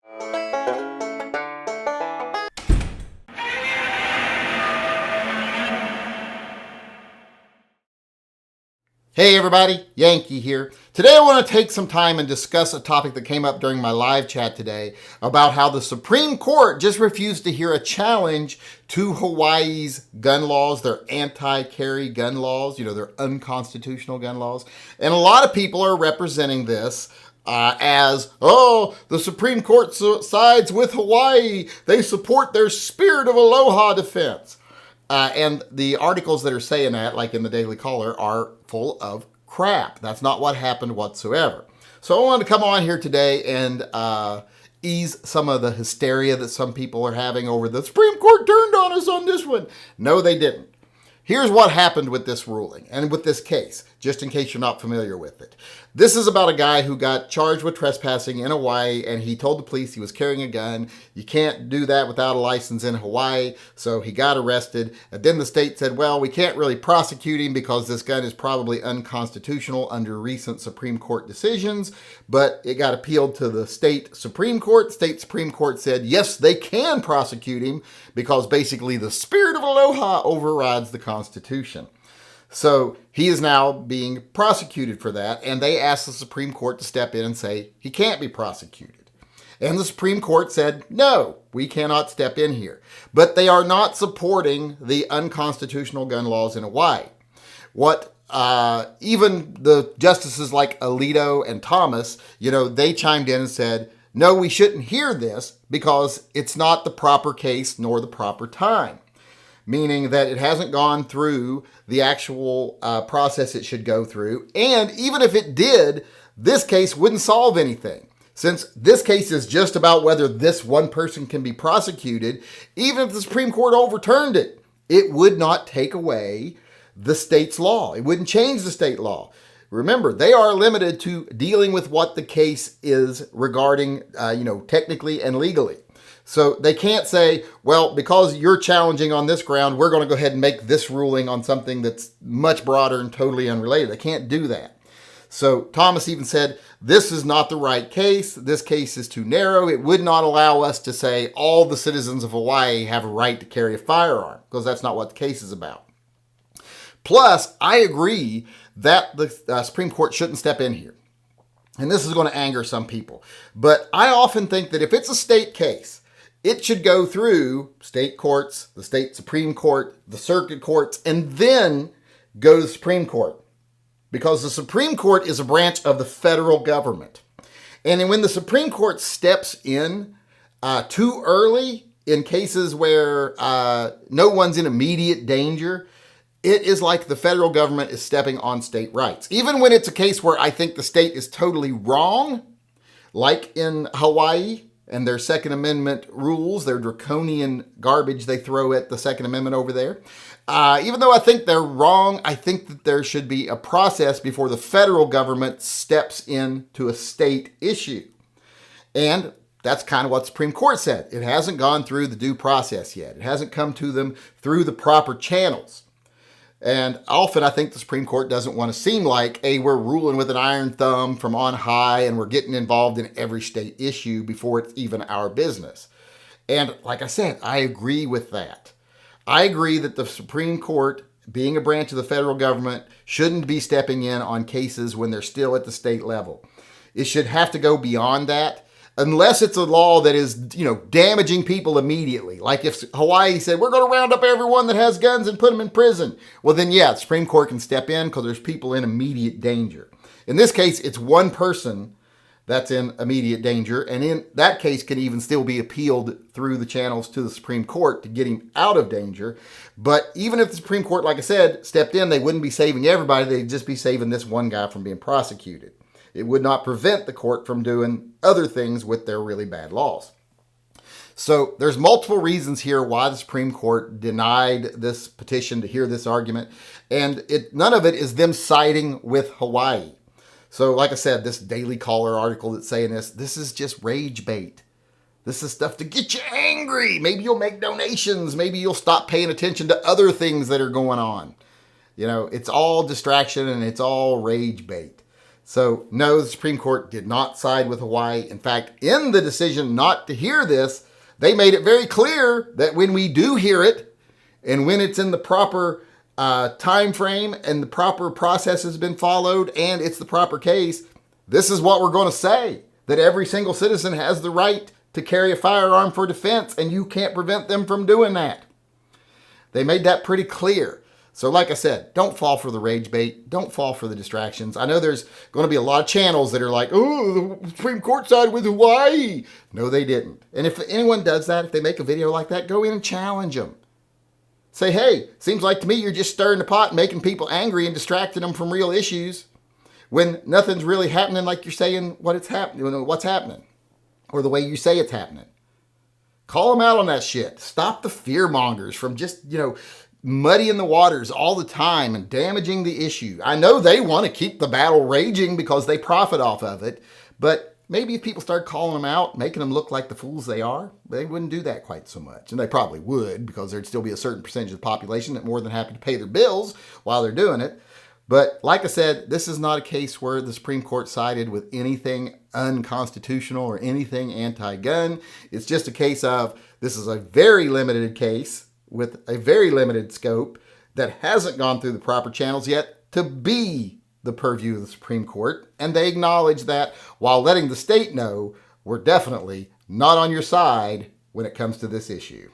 Hey everybody, Yankee here. Today I want to take some time and discuss a topic that came up during my live chat today about how the Supreme Court just refused to hear a challenge to Hawaii's gun laws, their anti-carry gun laws, their unconstitutional gun laws. And a lot of people are representing this as, the Supreme Court sides with Hawaii. They support their spirit of aloha defense. And the articles that are saying that, like in the Daily Caller, are full of crap. That's not what happened whatsoever. So I wanted to come on here today and ease some of the hysteria that some people are having over the Supreme Court turned on us on this one. No, they didn't. Here's what happened with this ruling and with this case, just in case you're not familiar with it. This is about a guy who got charged with trespassing in Hawaii, and he told the police he was carrying a gun. You can't do that without a license in Hawaii, so he got arrested. And then the state said, well, we can't really prosecute him because this gun is probably unconstitutional under recent Supreme Court decisions, but it got appealed to the state Supreme Court. The state Supreme Court said, yes, they can prosecute him because basically the spirit of aloha overrides the Constitution. So he is now being prosecuted for that, and they asked the Supreme Court to step in and say he can't be prosecuted. And the Supreme Court said, no, we cannot step in here. But they are not supporting the unconstitutional gun laws in Hawaii. What even the justices like Alito and Thomas, they chimed in and said, no, we shouldn't hear this because it's not the proper case nor the proper time. Meaning that it hasn't gone through the actual process it should go through. And even if it did, this case wouldn't solve anything. Since this case is just about whether this one person can be prosecuted, even if the Supreme Court overturned it, it would not take away the state's law. It wouldn't change the state law. Remember, they are limited to dealing with what the case is regarding, technically and legally. So they can't say, well, because you're challenging on this ground, we're going to go ahead and make this ruling on something that's much broader and totally unrelated. They can't do that. So Thomas even said, this is not the right case. This case is too narrow. It would not allow us to say all the citizens of Hawaii have a right to carry a firearm, because that's not what the case is about. Plus, I agree that the Supreme Court shouldn't step in here. And this is going to anger some people. But I often think that if it's a state case, it should go through state courts, the state Supreme Court, the circuit courts, and then go to the Supreme Court. Because the Supreme Court is a branch of the federal government. And when the Supreme Court steps in too early in cases where no one's in immediate danger, it is like the federal government is stepping on state rights. Even when it's a case where I think the state is totally wrong, like in Hawaii, and their Second Amendment rules, their draconian garbage they throw at the Second Amendment over there. Even though I think they're wrong, I think that there should be a process before the federal government steps into a state issue. And that's kind of what the Supreme Court said. It hasn't gone through the due process yet. It hasn't come to them through the proper channels. And often I think the Supreme Court doesn't want to seem like, hey, we're ruling with an iron thumb from on high and we're getting involved in every state issue before it's even our business. And like I said, I agree with that. I agree that the Supreme Court, being a branch of the federal government, shouldn't be stepping in on cases when they're still at the state level. It should have to go beyond that. Unless it's a law that is, damaging people immediately. Like if Hawaii said, we're going to round up everyone that has guns and put them in prison. Well, then, yeah, the Supreme Court can step in because there's people in immediate danger. In this case, it's one person that's in immediate danger. And in that case can even still be appealed through the channels to the Supreme Court to get him out of danger. But even if the Supreme Court, like I said, stepped in, they wouldn't be saving everybody. They'd just be saving this one guy from being prosecuted. It would not prevent the court from doing other things with their really bad laws. So there's multiple reasons here why the Supreme Court denied this petition to hear this argument. And none of it is them siding with Hawaii. So like I said, this Daily Caller article that's saying this is just rage bait. This is stuff to get you angry. Maybe you'll make donations. Maybe you'll stop paying attention to other things that are going on. It's all distraction and it's all rage bait. So no, the Supreme Court did not side with Hawaii. In fact, in the decision not to hear this, they made it very clear that when we do hear it, and when it's in the proper time frame and the proper process has been followed and it's the proper case, this is what we're going to say, that every single citizen has the right to carry a firearm for defense, and you can't prevent them from doing that. They made that pretty clear. So like I said, don't fall for the rage bait. Don't fall for the distractions. I know there's going to be a lot of channels that are like, oh, the Supreme Court sided with Hawaii. No, they didn't. And if anyone does that, if they make a video like that, go in and challenge them. Say, hey, seems like to me you're just stirring the pot and making people angry and distracting them from real issues when nothing's really happening like you're saying what's happening, or the way you say it's happening. Call them out on that shit. Stop the fear mongers from just, muddying the waters all the time and damaging the issue. I know they want to keep the battle raging because they profit off of it, but maybe if people start calling them out, making them look like the fools they are, they wouldn't do that quite so much. And they probably would, because there'd still be a certain percentage of the population that more than happy to pay their bills while they're doing it. But like I said, this is not a case where the Supreme Court sided with anything unconstitutional or anything anti-gun. It's just a case of, this is a very limited case with a very limited scope that hasn't gone through the proper channels yet to be the purview of the Supreme Court, and they acknowledge that while letting the state know we're definitely not on your side when it comes to this issue.